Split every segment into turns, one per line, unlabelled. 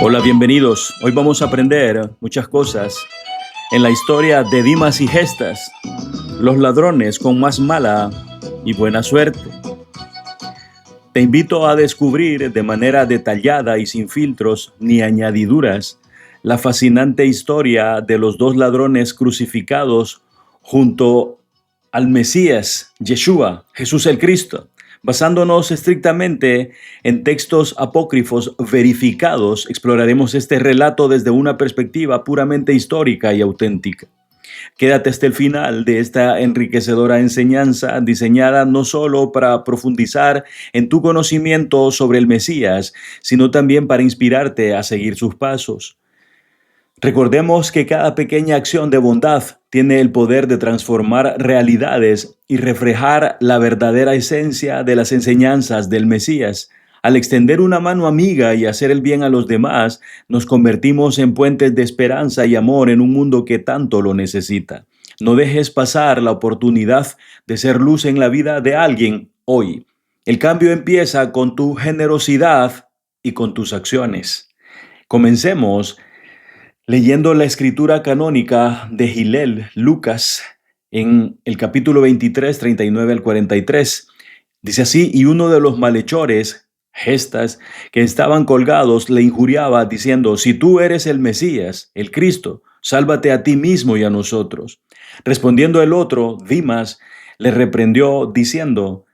Hola, bienvenidos. Hoy vamos a aprender muchas cosas en la historia de Dimas y Gestas, los ladrones con más mala y buena suerte. Te invito a descubrir de manera detallada y sin filtros ni añadiduras la fascinante historia de los dos ladrones crucificados junto al Mesías, Yeshua, Jesús el Cristo. Basándonos estrictamente en textos apócrifos verificados, exploraremos este relato desde una perspectiva puramente histórica y auténtica. Quédate hasta el final de esta enriquecedora enseñanza diseñada no solo para profundizar en tu conocimiento sobre el Mesías, sino también para inspirarte a seguir sus pasos. Recordemos que cada pequeña acción de bondad tiene el poder de transformar realidades y reflejar la verdadera esencia de las enseñanzas del Mesías. Al extender una mano amiga y hacer el bien a los demás, nos convertimos en puentes de esperanza y amor en un mundo que tanto lo necesita. No dejes pasar la oportunidad de ser luz en la vida de alguien hoy. El cambio empieza con tu generosidad y con tus acciones. Comencemos leyendo la escritura canónica de Hillel, Lucas, en el capítulo 23, 39 al 43. Dice así: y uno de los malhechores, Gestas, que estaban colgados, le injuriaba diciendo: si tú eres el Mesías, el Cristo, sálvate a ti mismo y a nosotros. Respondiendo el otro, Dimas, le reprendió diciendo: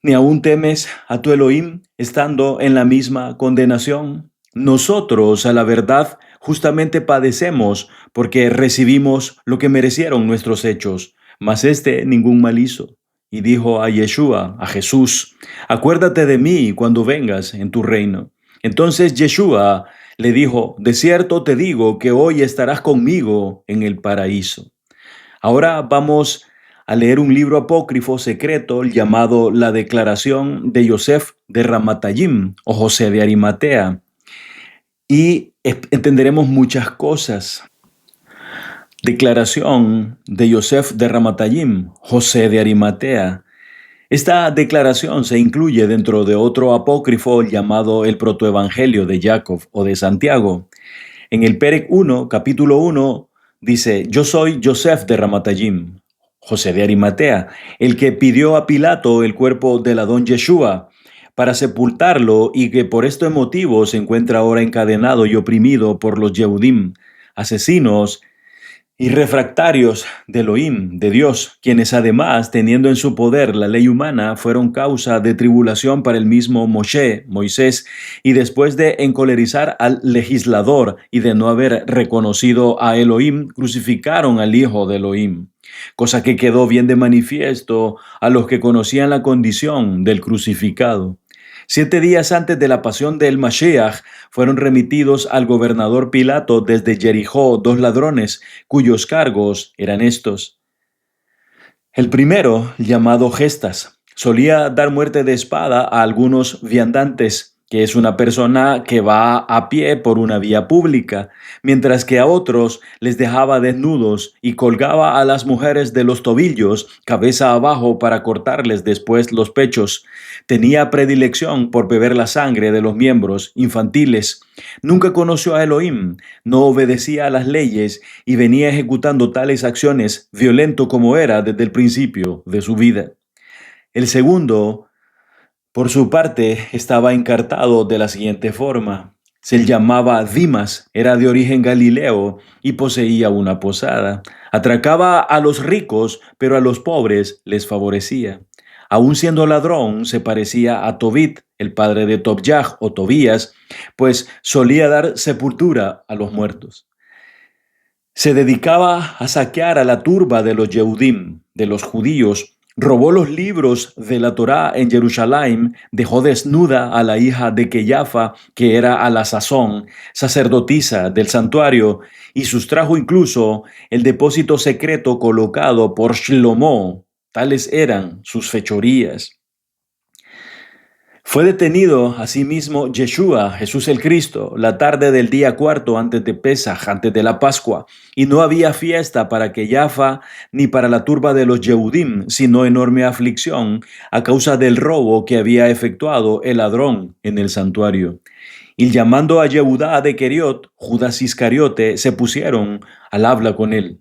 ¿ni aún temes a tu Elohim, estando en la misma condenación? Nosotros, a la verdad, justamente padecemos porque recibimos lo que merecieron nuestros hechos, mas éste ningún mal hizo. Y dijo a Yeshua, a Jesús: acuérdate de mí cuando vengas en tu reino. Entonces Yeshua le dijo: de cierto te digo que hoy estarás conmigo en el paraíso. Ahora vamos a leer un libro apócrifo secreto llamado La Declaración de Yosef de Ramatayim o José de Arimatea, y entenderemos muchas cosas. Declaración de Yosef de Ramatayim, José de Arimatea. Esta declaración se incluye dentro de otro apócrifo llamado el Protoevangelio de Jacob o de Santiago. En el Perec 1, capítulo 1, dice: yo soy Yosef de Ramatayim, José de Arimatea, el que pidió a Pilato el cuerpo del Adón Yeshua para sepultarlo, y que por este motivo se encuentra ahora encadenado y oprimido por los Yehudim, asesinos y refractarios de Elohim, de Dios, quienes además, teniendo en su poder la ley humana, fueron causa de tribulación para el mismo Moisés, y después de encolerizar al legislador y de no haber reconocido a Elohim, crucificaron al Hijo de Elohim, cosa que quedó bien de manifiesto a los que conocían la condición del crucificado. 7 días antes de la pasión del Mashiach, fueron remitidos al gobernador Pilato desde Jericó 2 ladrones, cuyos cargos eran estos. El primero, llamado Gestas, solía dar muerte de espada a algunos viandantes, que es una persona que va a pie por una vía pública, mientras que a otros les dejaba desnudos y colgaba a las mujeres de los tobillos, cabeza abajo, para cortarles después los pechos. Tenía predilección por beber la sangre de los miembros infantiles. Nunca conoció a Elohim, no obedecía a las leyes y venía ejecutando tales acciones violento como era desde el principio de su vida. El segundo, por su parte, estaba encartado de la siguiente forma. Se llamaba Dimas, era de origen galileo y poseía una posada. Atracaba a los ricos, pero a los pobres les favorecía. Aun siendo ladrón, se parecía a Tobit, el padre de Tobías o Tobías, pues solía dar sepultura a los muertos. Se dedicaba a saquear a la turba de los Yehudim, de los judíos. Robó los libros de la Torá en Jerusalén, dejó desnuda a la hija de Keyafa, que era a la sazón sacerdotisa del santuario, y sustrajo incluso el depósito secreto colocado por Shlomo. Tales eran sus fechorías. Fue detenido asimismo Yeshua, Jesús el Cristo, la tarde del día cuarto antes de Pesaj, antes de la Pascua, y no había fiesta para Keyafa ni para la turba de los Yehudim, sino enorme aflicción a causa del robo que había efectuado el ladrón en el santuario. Y llamando a Yehudá de Keriot, Judas Iscariote, se pusieron al habla con él.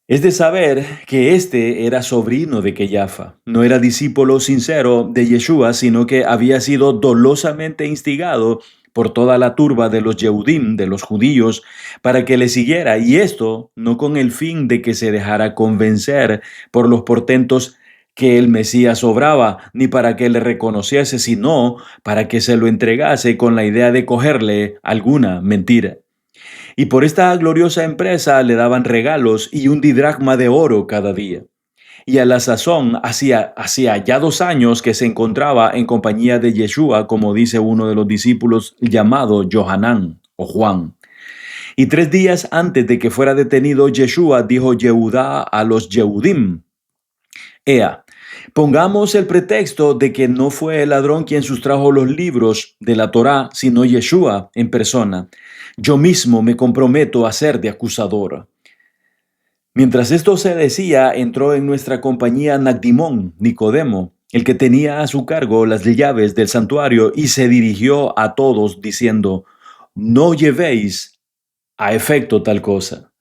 Es de saber que este era sobrino de Keyafa, no era discípulo sincero de Yeshua, sino que había sido dolosamente instigado por toda la turba de los Yehudim, de los judíos, para que le siguiera, y esto no con el fin de que se dejara convencer por los portentos que el Mesías obraba, ni para que le reconociese, sino para que se lo entregase con la idea de cogerle alguna mentira. Y por esta gloriosa empresa le daban regalos y un didracma de oro cada día. Y a la sazón hacía ya 2 años que se encontraba en compañía de Yeshua, como dice uno de los discípulos llamado Johanán o Juan. Y 3 días antes de que fuera detenido Yeshua, dijo Yehudá a los Yehudim: Ea, pongamos el pretexto de que no fue el ladrón quien sustrajo los libros de la Torá, sino Yeshua en persona. Yo mismo me comprometo a ser de acusador. Mientras esto se decía, entró en nuestra compañía Nagdimón, Nicodemo, el que tenía a su cargo las llaves del santuario, y se dirigió a todos diciendo: no llevéis a efecto tal cosa.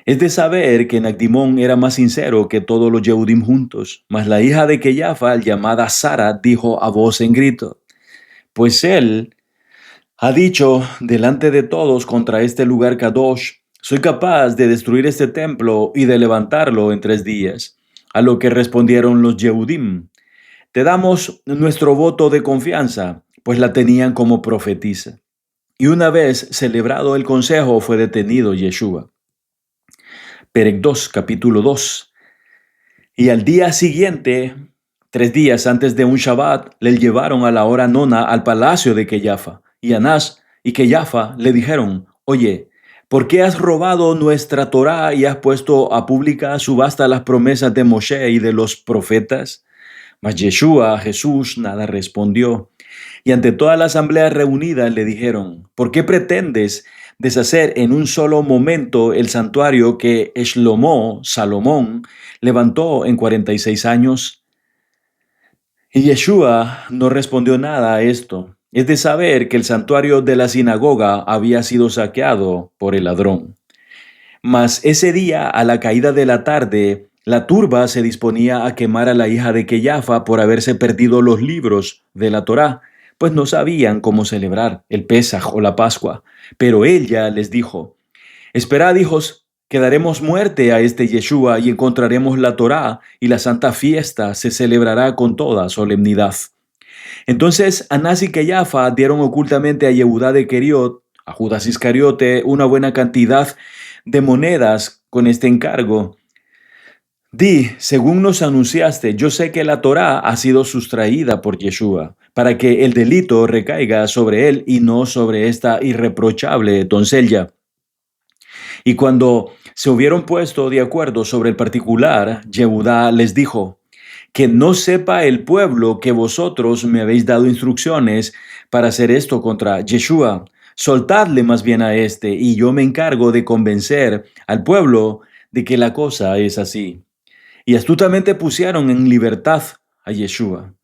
Es de saber que Nagdimón era más sincero que todos los Yehudim juntos, mas la hija de Keyafa, llamada Sara, dijo a voz en grito: pues él ha dicho delante de todos contra este lugar Kadosh: soy capaz de destruir este templo y de levantarlo en 3 días. A lo que respondieron los Yehudim: te damos nuestro voto de confianza, pues la tenían como profetisa. Y una vez celebrado el consejo, fue detenido Yeshua. Perec 2, capítulo 2. Y al día siguiente, 3 días antes de un Shabbat, le llevaron a la hora nona al palacio de Keyafa. Y Anás y Keyafa le dijeron: oye, ¿por qué has robado nuestra Torá y has puesto a pública subasta las promesas de Moshe y de los profetas? Mas Yeshua, Jesús, nada respondió. Y ante toda la asamblea reunida le dijeron: ¿por qué pretendes deshacer en un solo momento el santuario que Shlomo, Salomón, levantó en 46 años? Y Yeshua no respondió nada a esto. Es de saber que el santuario de la sinagoga había sido saqueado por el ladrón. Mas ese día, a la caída de la tarde, la turba se disponía a quemar a la hija de Keyafa por haberse perdido los libros de la Torá, pues no sabían cómo celebrar el Pesaj o la Pascua. Pero ella les dijo: esperad, hijos, que daremos muerte a este Yeshua y encontraremos la Torá, y la santa fiesta se celebrará con toda solemnidad. Entonces Anás y Keyafa dieron ocultamente a Yehudá de Keriot, a Judas Iscariote, una buena cantidad de monedas con este encargo: di, según nos anunciaste, yo sé que la Torá ha sido sustraída por Yeshua, para que el delito recaiga sobre él y no sobre esta irreprochable doncella. Y cuando se hubieron puesto de acuerdo sobre el particular, Yehudá les dijo: que no sepa el pueblo que vosotros me habéis dado instrucciones para hacer esto contra Yeshua. Soltadle más bien a este, y yo me encargo de convencer al pueblo de que la cosa es así. Y astutamente pusieron en libertad a Yeshua.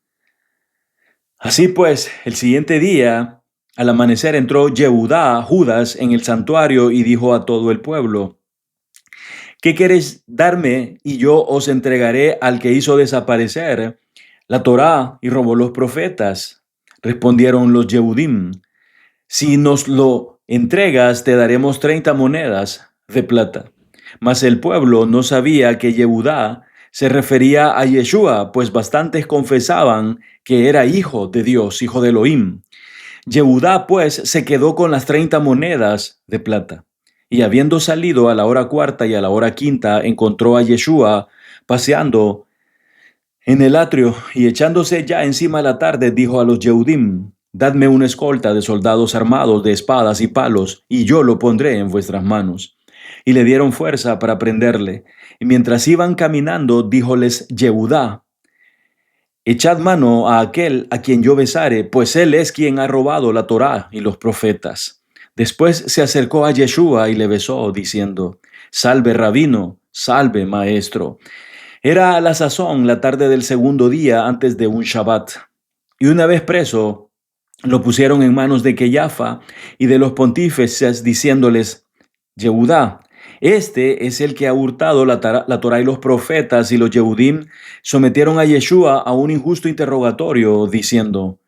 Así pues, el siguiente día, al amanecer, entró Yehudá, Judas, en el santuario y dijo a todo el pueblo: ¿qué queréis darme? Y yo os entregaré al que hizo desaparecer la Torá y robó los profetas. Respondieron los Yehudim: si nos lo entregas, te daremos 30 monedas de plata. Mas el pueblo no sabía que Yehudá se refería a Yeshua, pues bastantes confesaban que era hijo de Dios, hijo de Elohim. Yehudá pues se quedó con las 30 monedas de plata. Y habiendo salido a la hora cuarta y a la hora quinta, encontró a Yeshua paseando en el atrio, y echándose ya encima la tarde, dijo a los Yehudim: dadme una escolta de soldados armados de espadas y palos, y yo lo pondré en vuestras manos. Y le dieron fuerza para prenderle. Y mientras iban caminando, díjoles Yehudá: Echad mano a aquel a quien yo besare, pues él es quien ha robado la Torá y los profetas. Después se acercó a Yeshua y le besó, diciendo, Salve, rabino, salve, maestro. Era a la sazón la tarde del segundo día antes de un Shabbat. Y una vez preso, lo pusieron en manos de Keyafa y de los pontífices, diciéndoles, Yehudá, este es el que ha hurtado la Torá y los profetas, y los Yehudim sometieron a Yeshua a un injusto interrogatorio, diciendo,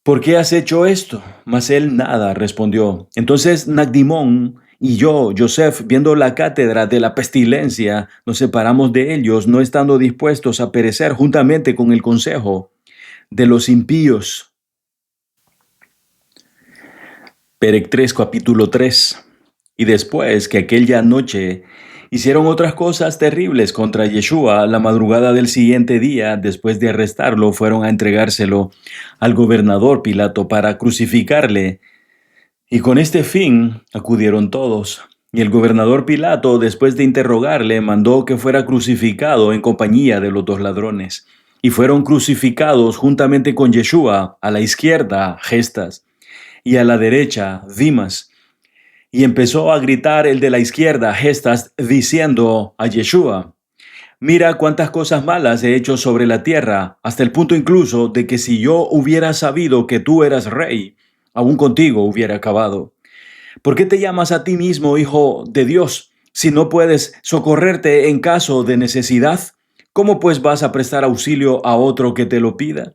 ¿por qué has hecho esto? Mas él nada respondió. Entonces Nagdimón y yo, Joseph, viendo la cátedra de la pestilencia, nos separamos de ellos, no estando dispuestos a perecer juntamente con el consejo de los impíos. Perec 3, capítulo 3. Y después que aquella noche hicieron otras cosas terribles contra Yeshua, la madrugada del siguiente día, después de arrestarlo, fueron a entregárselo al gobernador Pilato para crucificarle. Y con este fin acudieron todos. Y el gobernador Pilato, después de interrogarle, mandó que fuera crucificado en compañía de los dos ladrones. Y fueron crucificados juntamente con Yeshua, a la izquierda, Gestas, y a la derecha, Dimas. Y empezó a gritar el de la izquierda, Gestas, diciendo a Yeshua, mira cuántas cosas malas he hecho sobre la tierra, hasta el punto incluso de que si yo hubiera sabido que tú eras rey, aún contigo hubiera acabado. ¿Por qué te llamas a ti mismo hijo de Dios si no puedes socorrerte en caso de necesidad? ¿Cómo pues vas a prestar auxilio a otro que te lo pida?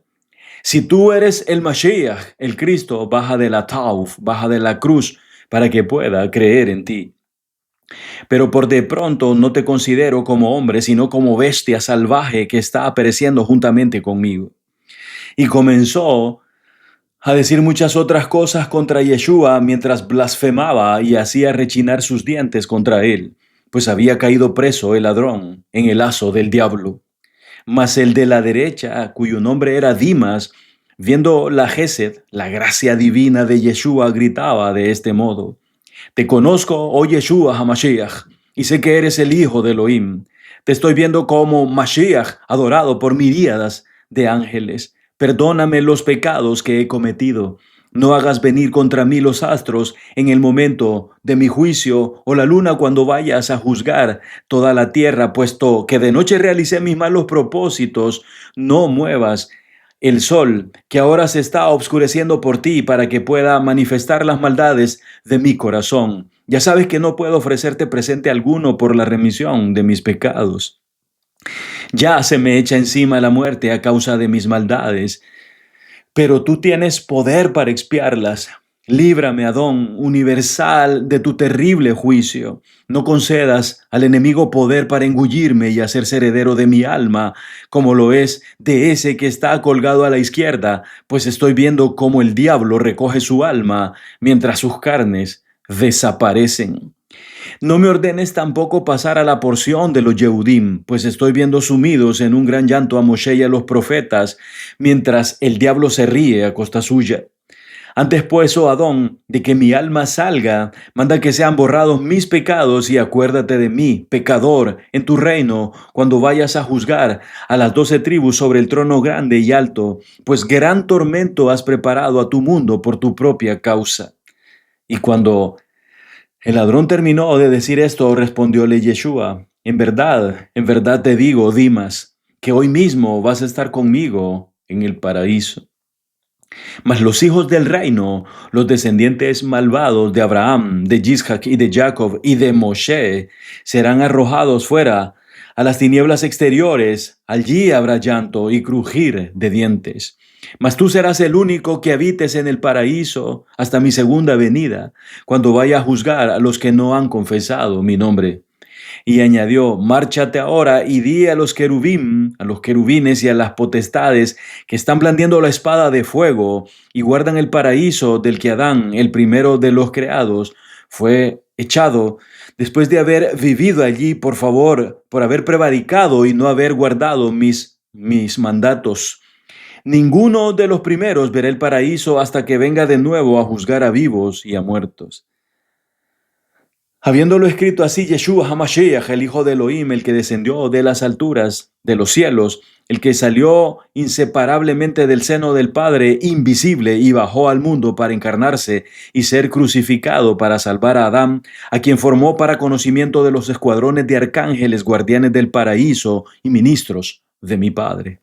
Si tú eres el Mashiach, el Cristo, baja de la Tauf, baja de la cruz, para que pueda creer en ti. Pero por de pronto no te considero como hombre, sino como bestia salvaje que está pereciendo juntamente conmigo. Y comenzó a decir muchas otras cosas contra Yeshua mientras blasfemaba y hacía rechinar sus dientes contra él, pues había caído preso el ladrón en el lazo del diablo. Mas el de la derecha, cuyo nombre era Dimas, viendo la Gesed, la gracia divina de Yeshua, gritaba de este modo, te conozco, oh Yeshua HaMashiach, y sé que eres el Hijo de Elohim. Te estoy viendo como Mashiach, adorado por miríadas de ángeles. Perdóname los pecados que he cometido. No hagas venir contra mí los astros en el momento de mi juicio, o la luna cuando vayas a juzgar toda la tierra, puesto que de noche realicé mis malos propósitos. No muevas el sol, que ahora se está obscureciendo por ti, para que pueda manifestar las maldades de mi corazón. Ya sabes que no puedo ofrecerte presente alguno por la remisión de mis pecados. Ya se me echa encima la muerte a causa de mis maldades, pero tú tienes poder para expiarlas. Líbrame, Adón, universal, de tu terrible juicio. No concedas al enemigo poder para engullirme y hacerse heredero de mi alma, como lo es de ese que está colgado a la izquierda, pues estoy viendo cómo el diablo recoge su alma mientras sus carnes desaparecen. No me ordenes tampoco pasar a la porción de los Yehudim, pues estoy viendo sumidos en un gran llanto a Moshe y a los profetas, mientras el diablo se ríe a costa suya. Antes pues, oh Adón, de que mi alma salga, manda que sean borrados mis pecados y acuérdate de mí, pecador, en tu reino, cuando vayas a juzgar a las 12 tribus sobre el trono grande y alto, pues gran tormento has preparado a tu mundo por tu propia causa. Y cuando el ladrón terminó de decir esto, respondióle Yeshua, en verdad te digo, Dimas, que hoy mismo vas a estar conmigo en el paraíso. Mas los hijos del reino, los descendientes malvados de Abraham, de Isaac y de Jacob y de Moshe, serán arrojados fuera a las tinieblas exteriores. Allí habrá llanto y crujir de dientes. Mas tú serás el único que habites en el paraíso hasta mi segunda venida, cuando vaya a juzgar a los que no han confesado mi nombre. Y añadió, márchate ahora y di a los querubín, a los querubines y a las potestades que están blandiendo la espada de fuego y guardan el paraíso del que Adán, el primero de los creados, fue echado, después de haber vivido allí, por favor, por haber prevaricado y no haber guardado mis mandatos. Ninguno de los primeros verá el paraíso hasta que venga de nuevo a juzgar a vivos y a muertos. Habiéndolo escrito así, Yeshua HaMashiach, el Hijo de Elohim, el que descendió de las alturas de los cielos, el que salió inseparablemente del seno del Padre, invisible, y bajó al mundo para encarnarse y ser crucificado para salvar a Adán, a quien formó para conocimiento de los escuadrones de arcángeles, guardianes del paraíso y ministros de mi Padre.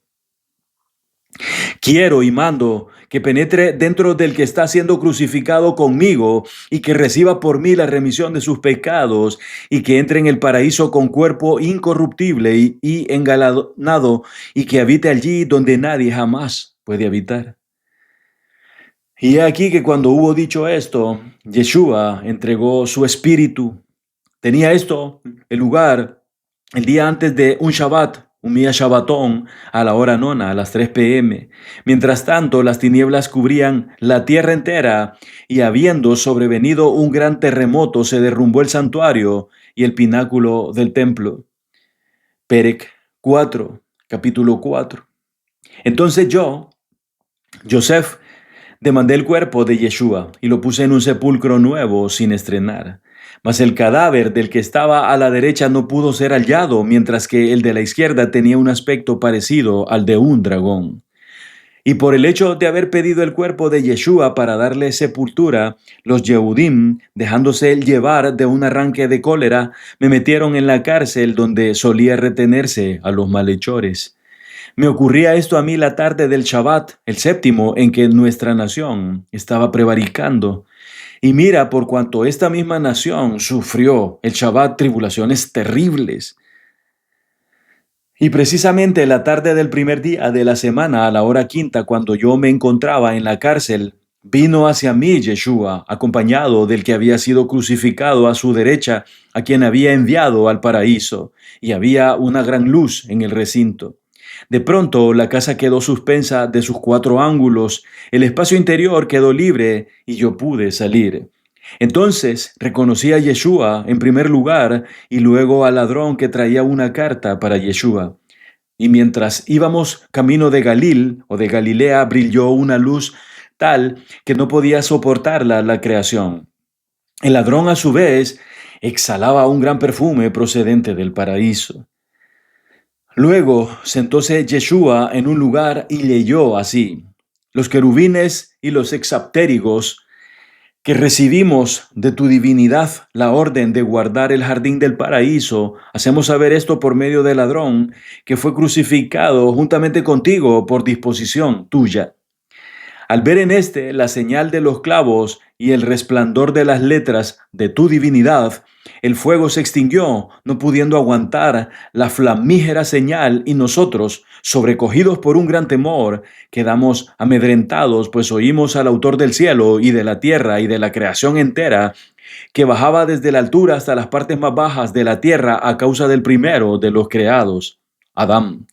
Quiero y mando que penetre dentro del que está siendo crucificado conmigo y que reciba por mí la remisión de sus pecados y que entre en el paraíso con cuerpo incorruptible y engalanado y que habite allí donde nadie jamás puede habitar. Y he aquí que cuando hubo dicho esto, Yeshua entregó su espíritu. Tenía esto el lugar el día antes de un Shabbat, un día Shabbatón, a la hora nona, a las 3 p.m. Mientras tanto, las tinieblas cubrían la tierra entera y habiendo sobrevenido un gran terremoto, se derrumbó el santuario y el pináculo del templo. Perec 4, capítulo 4. Entonces yo, Joseph, demandé el cuerpo de Yeshua y lo puse en un sepulcro nuevo sin estrenar. Mas el cadáver del que estaba a la derecha no pudo ser hallado, mientras que el de la izquierda tenía un aspecto parecido al de un dragón. Y por el hecho de haber pedido el cuerpo de Yeshua para darle sepultura, los Yehudim, dejándose llevar de un arranque de cólera, me metieron en la cárcel donde solía retenerse a los malhechores. Me ocurría esto a mí la tarde del Shabbat, el séptimo, en que nuestra nación estaba prevaricando. Y mira, por cuanto esta misma nación sufrió el Shabbat tribulaciones terribles. Y precisamente la tarde del primer día de la semana, a la hora quinta, cuando yo me encontraba en la cárcel, vino hacia mí Yeshua, acompañado del que había sido crucificado a su derecha, a quien había enviado al paraíso, y había una gran luz en el recinto. De pronto la casa quedó suspensa de sus 4 ángulos, el espacio interior quedó libre y yo pude salir. Entonces reconocí a Yeshua en primer lugar y luego al ladrón que traía una carta para Yeshua. Y mientras íbamos camino de Galil o de Galilea, brilló una luz tal que no podía soportarla la creación. El ladrón a su vez exhalaba un gran perfume procedente del paraíso. Luego sentóse Yeshua en un lugar y leyó así: los querubines y los hexaptérigos que recibimos de tu divinidad la orden de guardar el jardín del paraíso, hacemos saber esto por medio del ladrón que fue crucificado juntamente contigo por disposición tuya. Al ver en este la señal de los clavos y el resplandor de las letras de tu divinidad, el fuego se extinguió, no pudiendo aguantar la flamígera señal, y nosotros, sobrecogidos por un gran temor, quedamos amedrentados, pues oímos al autor del cielo y de la tierra y de la creación entera, que bajaba desde la altura hasta las partes más bajas de la tierra a causa del primero de los creados, Adán.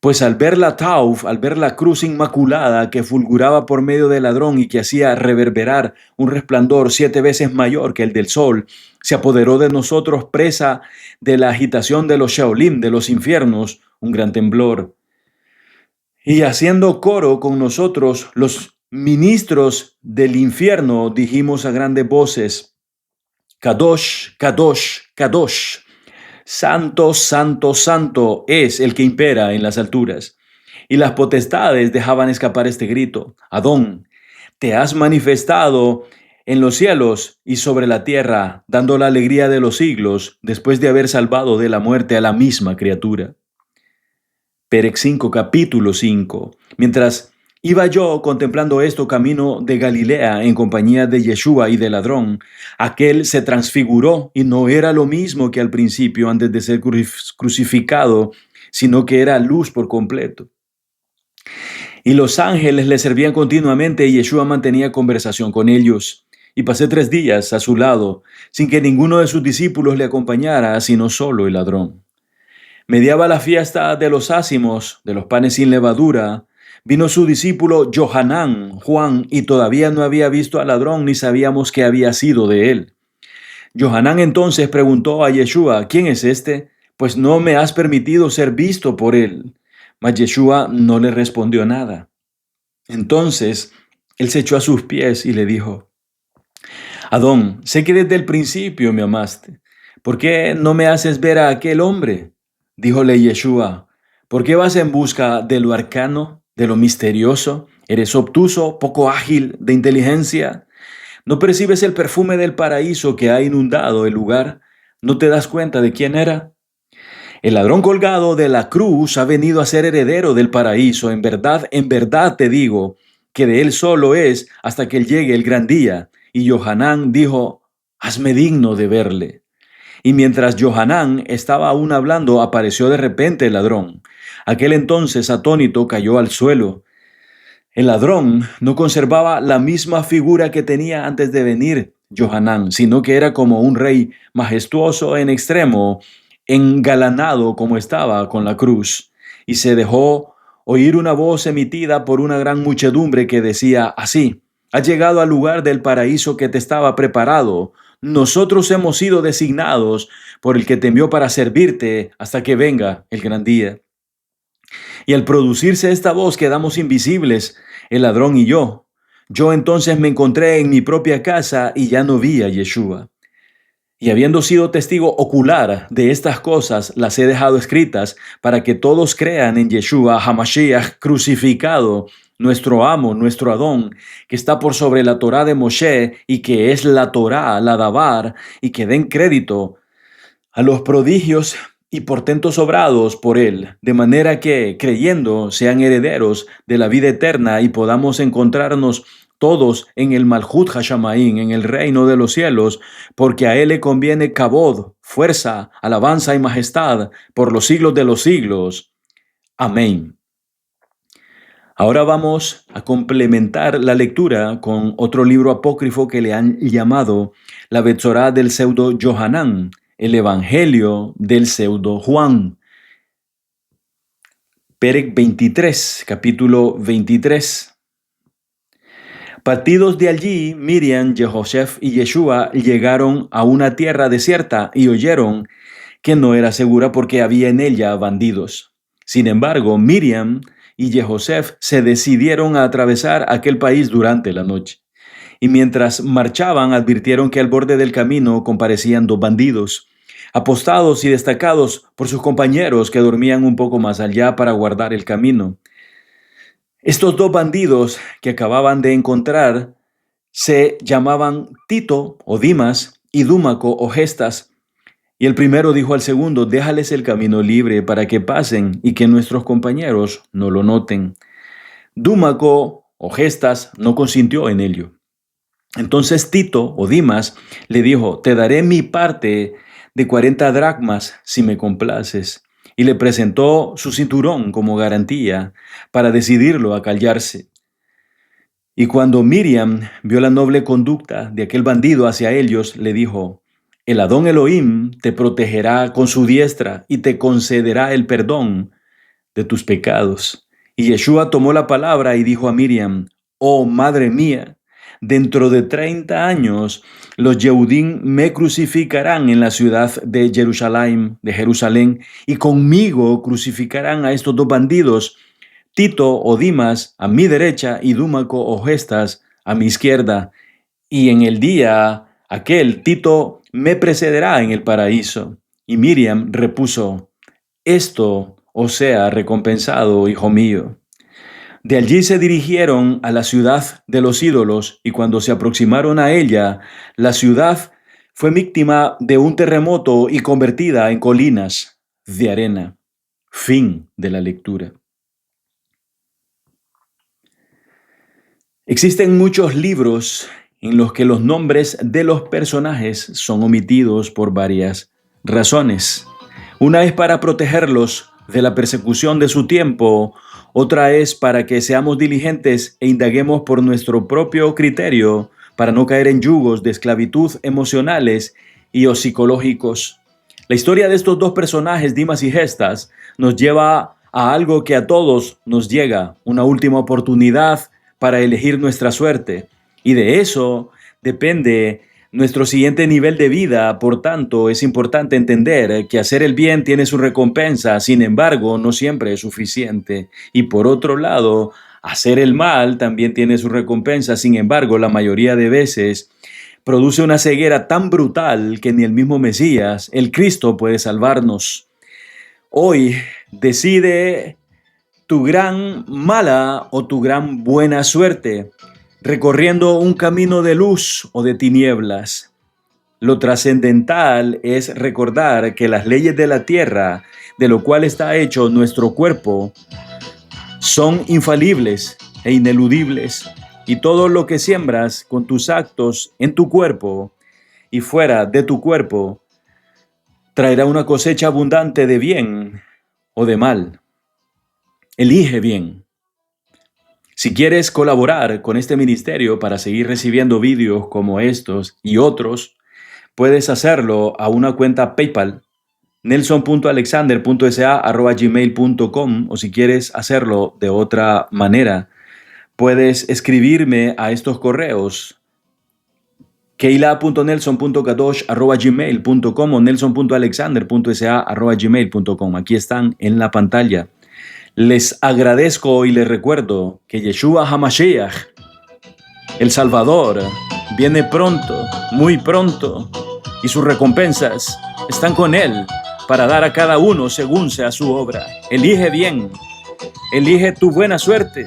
Pues al ver la tauf, al ver la cruz inmaculada que fulguraba por medio del ladrón y que hacía reverberar un resplandor 7 veces mayor que el del sol, se apoderó de nosotros, presa de la agitación de los Shaolim, de los infiernos, un gran temblor. Y haciendo coro con nosotros, los ministros del infierno, dijimos a grandes voces: Kadosh, Kadosh, Kadosh. Santo, santo, santo es el que impera en las alturas. Y las potestades dejaban escapar este grito: Adón, te has manifestado en los cielos y sobre la tierra, dando la alegría de los siglos, después de haber salvado de la muerte a la misma criatura. Perec 5, capítulo 5. Mientras iba yo contemplando esto camino de Galilea en compañía de Yeshua y del ladrón, aquel se transfiguró y no era lo mismo que al principio antes de ser crucificado, sino que era luz por completo. Y los ángeles le servían continuamente y Yeshua mantenía conversación con ellos. Y pasé 3 días a su lado, sin que ninguno de sus discípulos le acompañara, sino solo el ladrón. Mediaba la fiesta de los ácimos, de los panes sin levadura. Vino su discípulo Johanán, Juan, y todavía no había visto al ladrón ni sabíamos qué había sido de él. Johanán entonces preguntó a Yeshua: ¿quién es este? Pues no me has permitido ser visto por él. Mas Yeshua no le respondió nada. Entonces él se echó a sus pies y le dijo: Adón, sé que desde el principio me amaste. ¿Por qué no me haces ver a aquel hombre? Díjole Yeshua, ¿por qué vas en busca de lo arcano, de lo misterioso? ¿Eres obtuso, poco ágil de inteligencia? ¿No percibes el perfume del paraíso que ha inundado el lugar? ¿No te das cuenta de quién era? El ladrón colgado de la cruz ha venido a ser heredero del paraíso. En verdad te digo que de él solo es hasta que llegue el gran día. Y Johanán dijo, hazme digno de verle. Y mientras Johanán estaba aún hablando, apareció de repente el ladrón. Aquel entonces atónito cayó al suelo. El ladrón no conservaba la misma figura que tenía antes de venir Johanán, sino que era como un rey majestuoso en extremo, engalanado como estaba con la cruz, y se dejó oír una voz emitida por una gran muchedumbre que decía así: has llegado al lugar del paraíso que te estaba preparado. Nosotros hemos sido designados por el que te envió para servirte hasta que venga el gran día. Y al producirse esta voz quedamos invisibles, el ladrón y yo. Yo entonces me encontré en mi propia casa y ya no vi a Yeshua. Y habiendo sido testigo ocular de estas cosas, las he dejado escritas para que todos crean en Yeshua HaMashiach crucificado, nuestro amo, nuestro Adón, que está por sobre la Torá de Moshe y que es la Torá, la Dabar, y que den crédito a los prodigios y portentos obrados por él, de manera que, creyendo, sean herederos de la vida eterna y podamos encontrarnos todos en el Malhut Hashamaín, en el reino de los cielos, porque a él le conviene kabod, fuerza, alabanza y majestad por los siglos de los siglos. Amén. Ahora vamos a complementar la lectura con otro libro apócrifo que le han llamado la Betzorá del pseudo Johanán, el Evangelio del pseudo Juan. Perec 23, capítulo 23. Partidos de allí, Miriam, Jehosef y Yeshua llegaron a una tierra desierta y oyeron que no era segura porque había en ella bandidos. Sin embargo, Miriam y Jehosef se decidieron a atravesar aquel país durante la noche. Y mientras marchaban, advirtieron que al borde del camino comparecían dos bandidos, apostados y destacados por sus compañeros que dormían un poco más allá para guardar el camino. Estos dos bandidos que acababan de encontrar se llamaban Tito o Dimas y Dúmaco o Gestas. Y el primero dijo al segundo: déjales el camino libre para que pasen y que nuestros compañeros no lo noten. Dúmaco o Gestas no consintió en ello. Entonces Tito o Dimas le dijo: te daré mi parte de 40 dracmas si me complaces. Y le presentó su cinturón como garantía para decidirlo a callarse. Y cuando Miriam vio la noble conducta de aquel bandido hacia ellos, le dijo: el Adón Elohim te protegerá con su diestra y te concederá el perdón de tus pecados. Y Yeshua tomó la palabra y dijo a Miriam: oh madre mía, dentro de 30 años los Yehudim me crucificarán en la ciudad de Jerusalén, y conmigo crucificarán a estos dos bandidos, Tito o Dimas a mi derecha y Dúmaco o Gestas a mi izquierda. Y en el día aquel Tito me precederá en el paraíso. Y Miriam repuso: esto os sea recompensado, hijo mío. De allí se dirigieron a la ciudad de los ídolos, y cuando se aproximaron a ella, la ciudad fue víctima de un terremoto y convertida en colinas de arena. Fin de la lectura. Existen muchos libros en los que los nombres de los personajes son omitidos por varias razones. Una es para protegerlos de la persecución de su tiempo, otra es para que seamos diligentes e indaguemos por nuestro propio criterio para no caer en yugos de esclavitud emocionales y o psicológicos. La historia de estos dos personajes, Dimas y Gestas, nos lleva a algo que a todos nos llega, una última oportunidad para elegir nuestra suerte. Y de eso depende nuestro siguiente nivel de vida. Por tanto, es importante entender que hacer el bien tiene su recompensa, sin embargo, no siempre es suficiente. Y por otro lado, hacer el mal también tiene su recompensa, sin embargo, la mayoría de veces produce una ceguera tan brutal que ni el mismo Mesías, el Cristo, puede salvarnos. Hoy decide tu gran mala o tu gran buena suerte, recorriendo un camino de luz o de tinieblas. Lo trascendental es recordar que las leyes de la tierra, de lo cual está hecho nuestro cuerpo, son infalibles e ineludibles, y todo lo que siembras con tus actos en tu cuerpo y fuera de tu cuerpo traerá una cosecha abundante de bien o de mal. Elige bien. Si quieres colaborar con este ministerio para seguir recibiendo vídeos como estos y otros, puedes hacerlo a una cuenta PayPal, nelson.alexander.sa@gmail.com, o si quieres hacerlo de otra manera, puedes escribirme a estos correos: keila.nelson.kadosh@gmail.com o nelson.alexander.sa@gmail.com. Aquí están en la pantalla. Les agradezco y les recuerdo que Yeshua HaMashiach, el Salvador, viene pronto, muy pronto, y sus recompensas están con Él para dar a cada uno según sea su obra. Elige bien, elige tu buena suerte,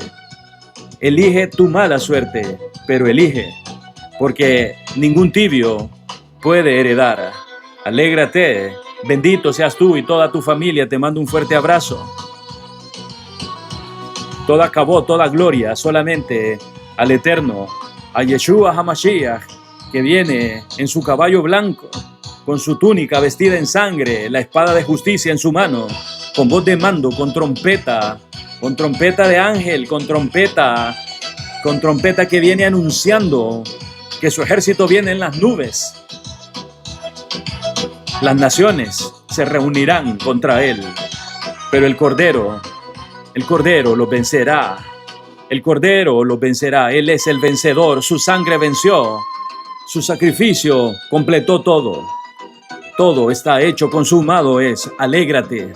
elige tu mala suerte, pero elige, porque ningún tibio puede heredar. Alégrate, bendito seas tú y toda tu familia. Te mando un fuerte abrazo. Toda acabó, toda gloria solamente al Eterno, a Yeshua HaMashiach, que viene en su caballo blanco, con su túnica vestida en sangre, la espada de justicia en su mano, con voz de mando, con trompeta de ángel, con trompeta que viene anunciando que su ejército viene en las nubes. Las naciones se reunirán contra él, pero el Cordero lo vencerá. El Cordero lo vencerá. Él es el vencedor. Su sangre venció. Su sacrificio completó todo. Todo está hecho, consumado es. Alégrate.